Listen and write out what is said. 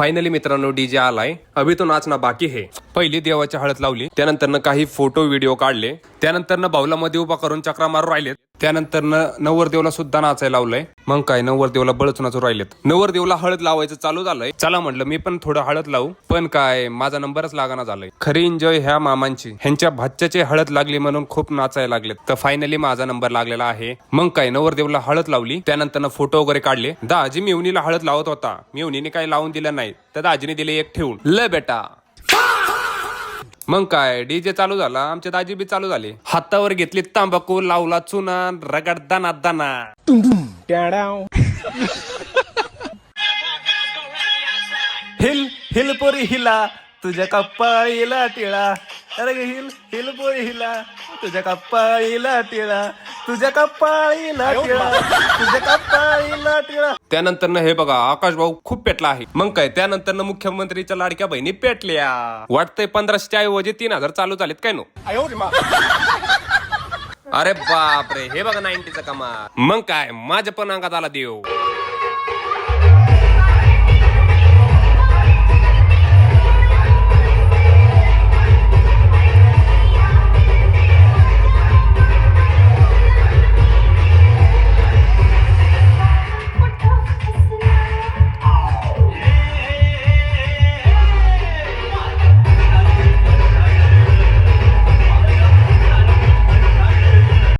Finally मित्रांनो DJ आलाय. अभि तो नाचना बाकी है. पहिली देवाची हळद लावली, त्यानंतर काही फोटो व्हिडिओ काढले, त्यानंतर बाऊला मध्ये उभा करून चक्रा मारू राहिलेत, त्यानंतर नवरदेवला सुद्धा नाचायला लावलंय. मग काय नवरदेवला बळच नाचू राहिलेत. नवरदेवला हळद लावायचं चालू झालंय. चला म्हटलं मी पण थोडं हळद लावू, पण काय माझा नंबरच लागाना झालाय. खरी एन्जॉय ह्या मामांची, ह्यांच्या भाच्याची हळद लागली म्हणून खूप नाचायला लागलेत. तर फायनली माझा नंबर लागलेला आहे. मग काय नवरदेवला हळद लावली, त्यानंतर फोटो वगैरे काढले. दाजी मिवणीला हळद लावत होता, मिवणीने काही लावून दिलं नाही, तर दाजीने दिले एक ठेवून. ल बेटा. मग काय डीजे चालू झाला, आमचे दाजी बी चालू झाले. हातावर घेतली तांबाखू, लावला चुना, रगड दाना दाना. हिल हिल पोरी हिला, तुझ्या कपाळीला टिळा. अरे हिल हिल पोरी हिला, तुझ्या कपाळीला टिळा, तुझ्या कपाळीला टिळा, तुझ्या कपाळीला टिळा. त्यानंतर हे बघा आकाश भाऊ खूप पेटला आहे. मग काय त्यानंतर मुख्यमंत्रीच्या लाडक्या बहिणी पेटल्या. वाटतंय 1500च्या ऐवजी 3000 चालू झालेत काय नो. अरे बापरे, हे बघा 90चा कमाल. मग काय माझ्या पण अंगात आला देव.